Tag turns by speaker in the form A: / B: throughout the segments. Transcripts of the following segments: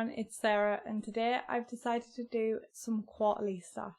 A: everyone, it's Sarah, and today I've decided to do some quarterly stats.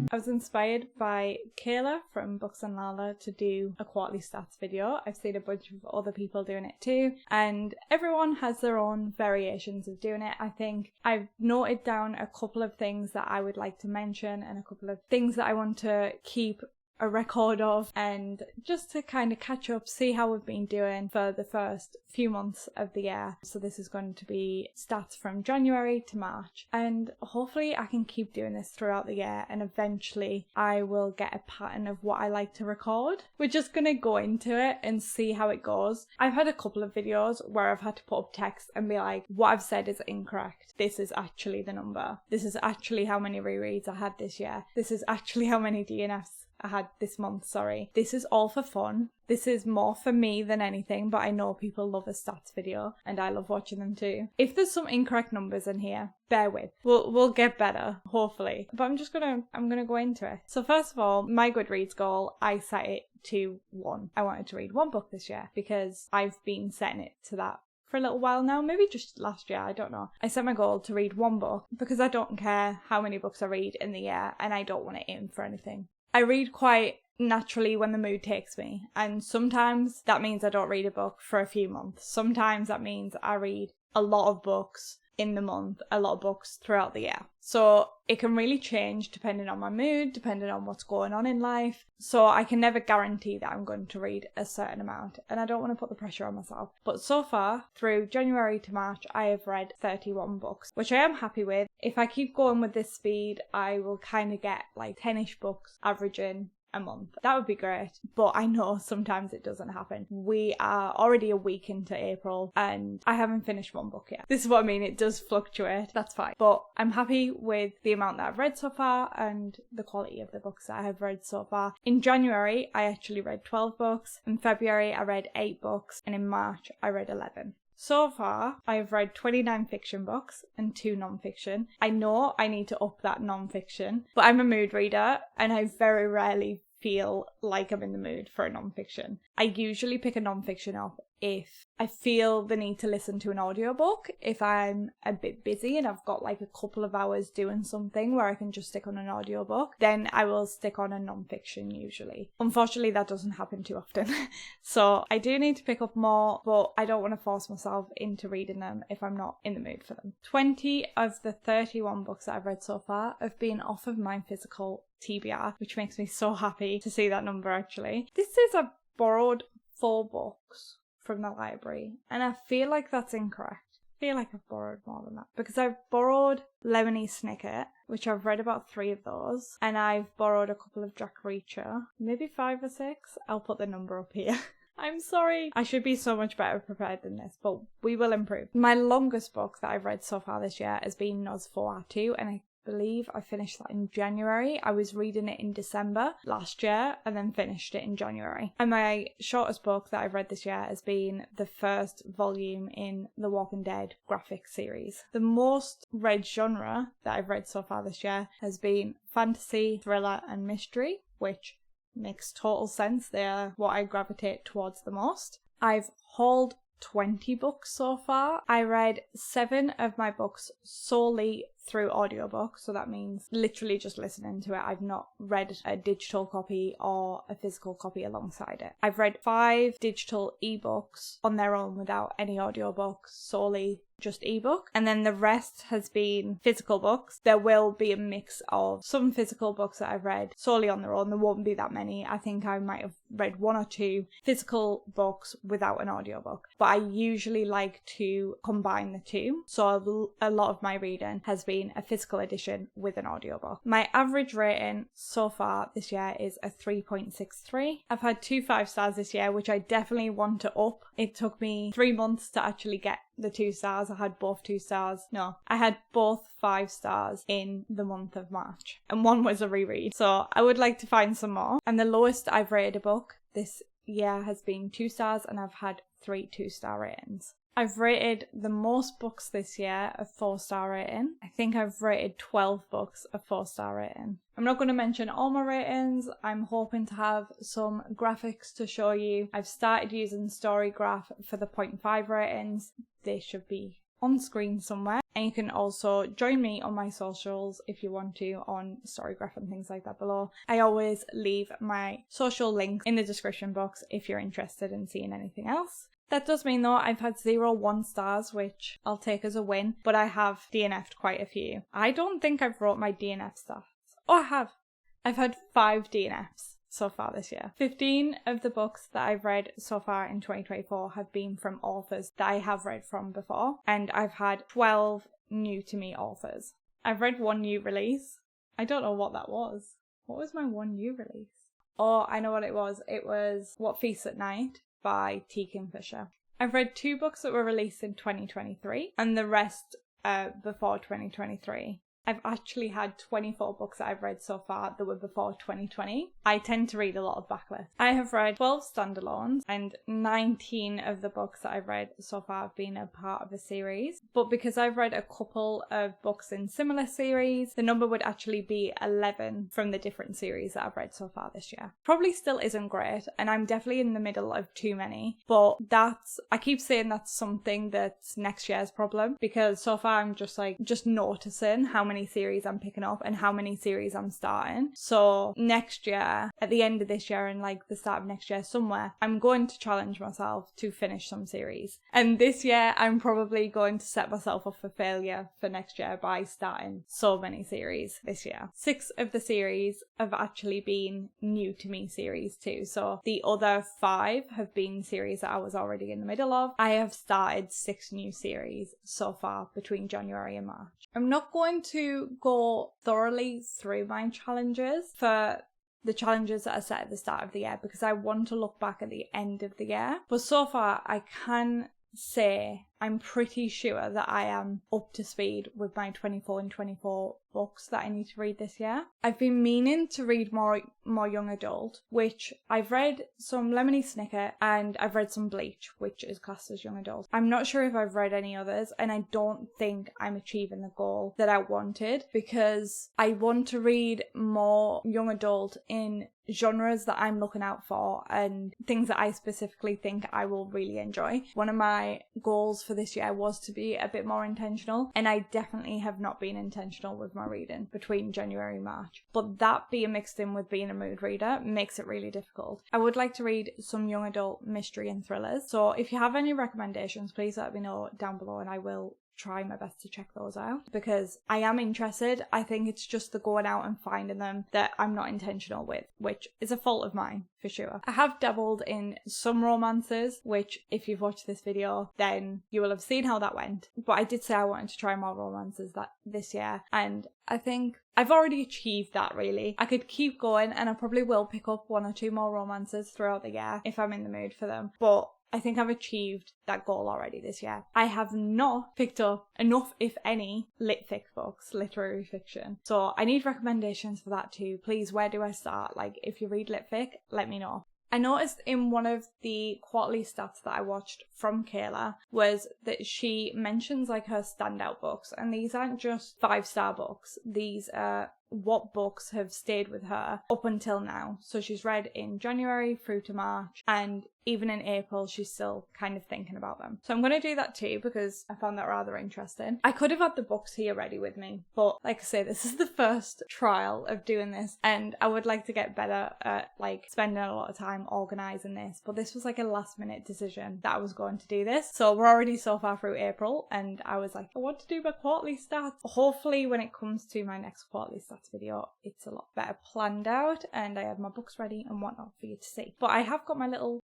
A: I was inspired by Kayla from Books and Lala to do a quarterly stats video. I've seen a bunch of other people doing it too, and everyone has their own variations of doing it. I think I've noted down a couple of things that I would like to mention and a couple of things that I want to keep a record of, and just to kind of catch up, see how we've been doing for the first few months of the year. So this is going to be stats from January to March, and hopefully I can keep doing this throughout the year, and eventually I will get a pattern of what I like to record. We're just gonna go into it and see how it goes. I've had a couple of videos where I've had to put up text and be like, what I've said is incorrect. This is actually the number. This is actually how many rereads I had this year. This is actually how many DNFs I had this month, sorry. This is all for fun. This is more for me than anything, but I know people love a stats video and I love watching them too. If there's some incorrect numbers in here, bear with. We'll get better, hopefully. But I'm gonna go into it. So first of all, my Goodreads goal, I set it to 1. I wanted to read 1 book this year because I've been setting it to that for a little while now, maybe just last year, I don't know. I set my goal to read 1 book because I don't care how many books I read in the year and I don't want to aim for anything. I read quite naturally when the mood takes me, and sometimes that means I don't read a book for a few months. Sometimes that means I read a lot of books in the month, a lot of books throughout the year. So it can really change depending on my mood, depending on what's going on in life. So I can never guarantee that I'm going to read a certain amount, and I don't want to put the pressure on myself. But so far, through January to March, I have read 31 books, which I am happy with. If I keep going with this speed, I will kind of get like 10-ish books averaging a month. That would be great, but I know sometimes it doesn't happen. We are already a week into April and I haven't finished 1 book yet. This is what I mean, it does fluctuate, that's fine. But I'm happy with the amount that I've read so far and the quality of the books that I have read so far. In January, I actually read 12 books. In February, I read 8 books. And in March, I read 11. So far, I have read 29 fiction books and 2 non-fiction. I know I need to up that non-fiction, but I'm a mood reader and I very rarely feel like I'm in the mood for a non-fiction. I usually pick a non-fiction up if I feel the need to listen to an audiobook, if I'm a bit busy and I've got like a couple of hours doing something where I can just stick on an audiobook, then I will stick on a non-fiction usually. Unfortunately, that doesn't happen too often. So I do need to pick up more, but I don't want to force myself into reading them if I'm not in the mood for them. 20 of the 31 books that I've read so far have been off of my physical TBR, which makes me so happy to see that number actually. This is a borrowed 4 books from the library, and I feel like that's incorrect. I feel like I've borrowed more than that because I've borrowed Lemony Snicket, which I've read about 3 of those, and I've borrowed a couple of Jack Reacher, maybe 5 or 6. I'll put the number up here. I'm sorry. I should be so much better prepared than this, but we will improve. My longest book that I've read so far this year has been Nosferatu, and I believe I finished that in January. I was reading it in December last year and then finished it in January. And my shortest book that I've read this year has been the first volume in the Walking Dead graphic series. The most read genre that I've read so far this year has been fantasy, thriller and mystery, which makes total sense. They're what I gravitate towards the most. I've hauled 20 books so far. I read 7 of my books solely through audiobook, so that means literally just listening to it. I've not read a digital copy or a physical copy alongside it. I've read 5 digital ebooks on their own without any audiobooks, solely just ebook, and then the rest has been physical books. There will be a mix of some physical books that I've read solely on their own. There won't be that many. I think I might have read 1 or 2 physical books without an audiobook, but I usually like to combine the two, so a lot of my reading has been a physical edition with an audiobook. My average rating so far this year is a 3.63. I've had 2 5 stars this year, which I definitely want to up. It took me 3 months to actually get the 2 stars. I had both 2 stars. No, I had both 5 stars in the month of March, and 1 was a reread. So I would like to find some more. And the lowest I've rated a book this year has been 2 stars, and I've had 3 2-star ratings. I've rated the most books this year a 4-star rating. I think I've rated 12 books a 4-star rating. I'm not going to mention all my ratings. I'm hoping to have some graphics to show you. I've started using Storygraph for the 0.5 ratings. They should be on screen somewhere. And you can also join me on my socials if you want to, on Storygraph and things like that below. I always leave my social links in the description box if you're interested in seeing anything else. That does mean though I've had 0 1-stars, which I'll take as a win, but I have DNF'd quite a few. I don't think I've wrote my DNF stats. Oh, I have. I've had 5 DNFs so far this year. 15 of the books that I've read so far in 2024 have been from authors that I have read from before, and I've had 12 new to me authors. I've read 1 new release. I don't know what that was. What was my 1 new release? Oh, I know what it was. It was What Feasts at Night by T. Kingfisher. I've read 2 books that were released in 2023 and the rest before 2023. I've actually had 24 books that I've read so far that were before 2020. I tend to read a lot of backlists. I have read 12 standalones, and 19 of the books that I've read so far have been a part of a series. But because I've read a couple of books in similar series, the number would actually be 11 from the different series that I've read so far this year. Probably still isn't great, and I'm definitely in the middle of too many. But I keep saying that's something that's next year's problem, because so far I'm just noticing how many series I'm picking up and how many series I'm starting. So next year, at the end of this year and like the start of next year somewhere, I'm going to challenge myself to finish some series. And this year I'm probably going to set myself up for failure for next year by starting so many series this year. 6 of the series have actually been new to me series too. So the other 5 have been series that I was already in the middle of. I have started 6 new series so far between January and March. I'm not going to go thoroughly through my challenges for the challenges that are set at the start of the year, because I want to look back at the end of the year. But so far I can say I'm pretty sure that I am up to speed with my 24 and 24 books that I need to read this year. I've been meaning to read more young adult, which I've read some Lemony Snicket and I've read some Bleach, which is classed as young adult. I'm not sure if I've read any others, and I don't think I'm achieving the goal that I wanted, because I want to read more young adult in genres that I'm looking out for and things that I specifically think I will really enjoy. One of my goals for this year was to be a bit more intentional, and I definitely have not been intentional with my reading between January and March. But that being mixed in with being a mood reader makes it really difficult. I would like to read some young adult mystery and thrillers, so if you have any recommendations, please let me know down below and I will try my best to check those out, because I am interested. I think it's just the going out and finding them that I'm not intentional with, which is a fault of mine for sure. I have dabbled in some romances, which if you've watched this video then you will have seen how that went, but I did say I wanted to try more romances this year, and I think I've already achieved that really. I could keep going and I probably will pick up 1 or 2 more romances throughout the year if I'm in the mood for them, but I think I've achieved that goal already this year. I have not picked up enough, if any, litfic books, literary fiction. So I need recommendations for that too. Please, where do I start? Like, if you read litfic, let me know. I noticed in one of the quarterly stats that I watched from Kayla was that she mentions like her standout books, and these aren't just 5-star books. These are what books have stayed with her up until now. So she's read in January through to March, and even in April she's still kind of thinking about them. So I'm going to do that too, because I found that rather interesting. I could have had the books here ready with me, but like I say, this is the first trial of doing this, and I would like to get better at like spending a lot of time organising this, but this was like a last minute decision that I was going to do this. So we're already so far through April, and I was like, I want to do my quarterly stats. Hopefully when it comes to my next quarterly stats video, it's a lot better planned out and I have my books ready and whatnot for you to see. But I have got my little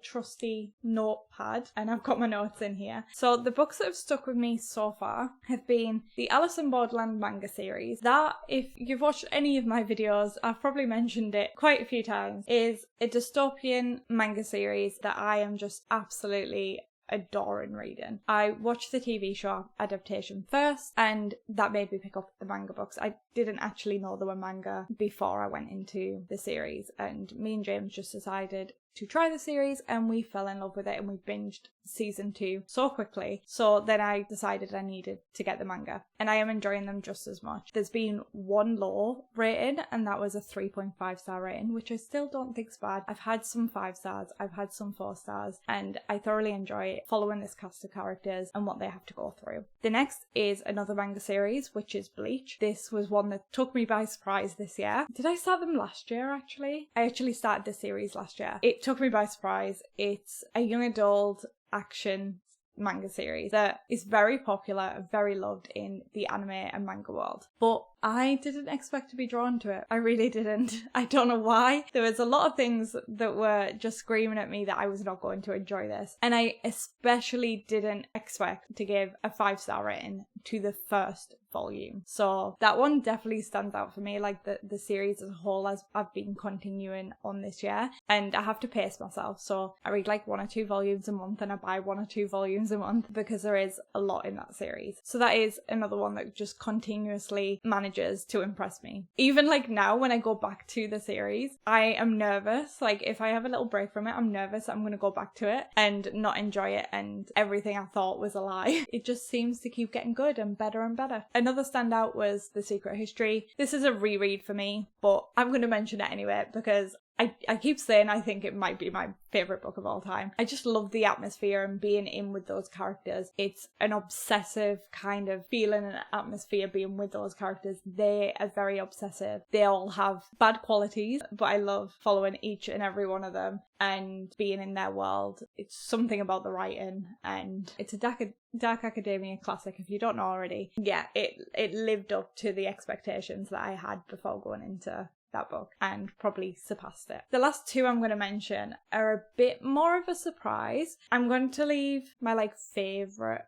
A: trusty notepad, and I've got my notes in here. So the books that have stuck with me so far have been the Alice in Borderland manga series. That, if you've watched any of my videos, I've probably mentioned it quite a few times, is a dystopian manga series that I am just absolutely adoring reading. I watched the TV show adaptation first, and that made me pick up the manga books. I didn't actually know there were manga before I went into the series, and me and James just decided to try the series, and we fell in love with it and we binged season 2 so quickly. So then I decided I needed to get the manga, and I am enjoying them just as much. There's been one low rating, and that was a 3.5 star rating, which I still don't think's bad. I've had some 5 stars, I've had some 4 stars, and I thoroughly enjoy following this cast of characters and what they have to go through. The next is another manga series, which is Bleach. This was one that took me by surprise this year. Did I start them last year, actually? I actually started this series last year. It took me by surprise. It's a young adult action manga series that is very popular, very loved in the anime and manga world. But I didn't expect to be drawn to it. I really didn't. I don't know why. There was a lot of things that were just screaming at me that I was not going to enjoy this. And I especially didn't expect to give a 5-star rating to the first volume. So that one definitely stands out for me, like the series as a whole, as I've been continuing on this year. And I have to pace myself. So I read like 1 or 2 volumes a month, and I buy 1 or 2 volumes a month, because there is a lot in that series. So that is another one that just continuously manages to impress me. Even like now when I go back to the series, I am nervous. Like if I have a little break from it, I'm nervous I'm going to go back to it and not enjoy it, and everything I thought was a lie. It just seems to keep getting good and better and better. Another standout was The Secret History. This is a reread for me, but I'm going to mention it anyway because I keep saying I think it might be my favourite book of all time. I just love the atmosphere and being in with those characters. It's an obsessive kind of feeling and atmosphere being with those characters. They are very obsessive. They all have bad qualities, but I love following each and every one of them and being in their world. It's something about the writing, and it's a dark academia classic if you don't know already. Yeah, it lived up to the expectations that I had before going into that book, and probably surpassed it. The last 2 I'm going to mention are a bit more of a surprise. I'm going to leave my favourite,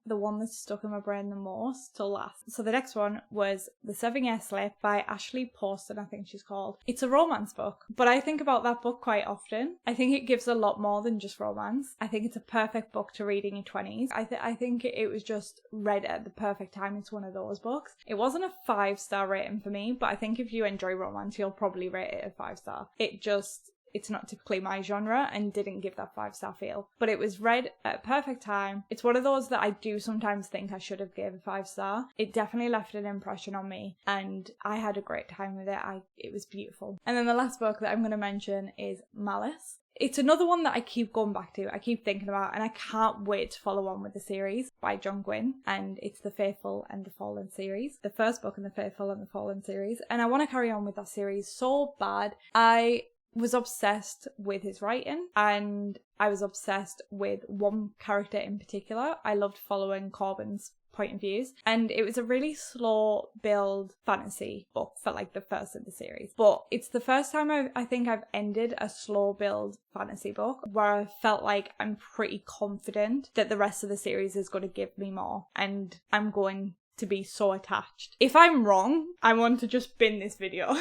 A: the one that's stuck in my brain the most, till last. So the next one was The 7-Year Slip by Ashley Poston, I think she's called. It's a romance book, but I think about that book quite often. I think it gives a lot more than just romance. I think it's a perfect book to read in your 20s. I think it was just read at the perfect time. It's one of those books. It wasn't a 5-star rating for me, but I think if you enjoy romance, you'll probably rate it a 5-star. It's not typically my genre and didn't give that 5-star feel, but it was read at a perfect time. It's one of those that I do sometimes think I should have gave a 5-star. It definitely left an impression on me, and I had a great time with it. It was beautiful. And then the last book that I'm going to mention is Malice. It's another one that I keep going back to, I keep thinking about, and I can't wait to follow on with the series by John Gwynne, and it's the Faithful and the Fallen series, the first book in the Faithful and the Fallen series, and I want to carry on with that series so bad. I was obsessed with his writing, and I was obsessed with one character in particular. I loved following Corbin's point of views, and it was a really slow build fantasy book for the first of the series, but it's the first time I think I've ended a slow build fantasy book where I felt like I'm pretty confident that the rest of the series is going to give me more, and I'm going to be so attached. If I'm wrong, I want to just bin this video.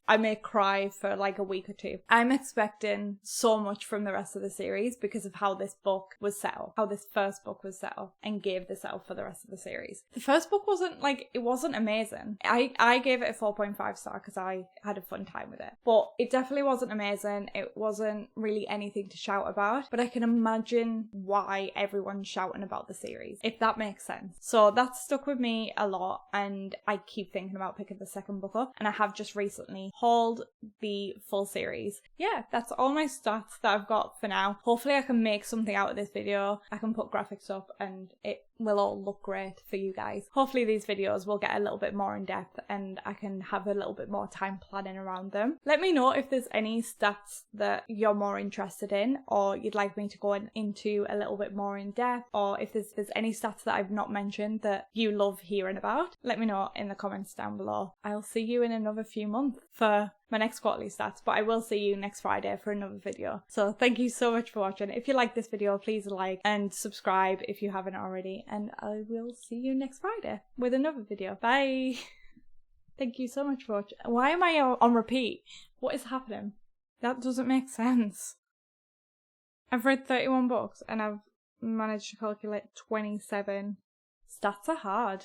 A: I may cry for a week or 2. I'm expecting so much from the rest of the series because of how this book was set up, how this first book was set up, and gave the setup for the rest of the series. The first book wasn't it wasn't amazing. I gave it a 4.5 star because I had a fun time with it, but it definitely wasn't amazing. It wasn't really anything to shout about, but I can imagine why everyone's shouting about the series, if that makes sense. So that's stuck with me a lot, and I keep thinking about picking the second book up, and I have just recently hauled the full series. Yeah, that's all my stats that I've got for now. Hopefully I can make something out of this video. I can put graphics up and it will all look great for you guys. Hopefully these videos will get a little bit more in depth and I can have a little bit more time planning around them. Let me know if there's any stats that you're more interested in, or you'd like me to go into a little bit more in depth, or if there's any stats that I've not mentioned that you love hearing about. Let me know in the comments down below. I'll see you in another few months for my next quarterly stats, but I will see you next Friday for another video. So thank you so much for watching. If you like this video, please like and subscribe if you haven't already, and I will see you next Friday with another video. Bye. Thank you so much for watching. Why am I on repeat? What is happening? That doesn't make sense. I've read 31 books and I've managed to calculate 27. Stats are hard.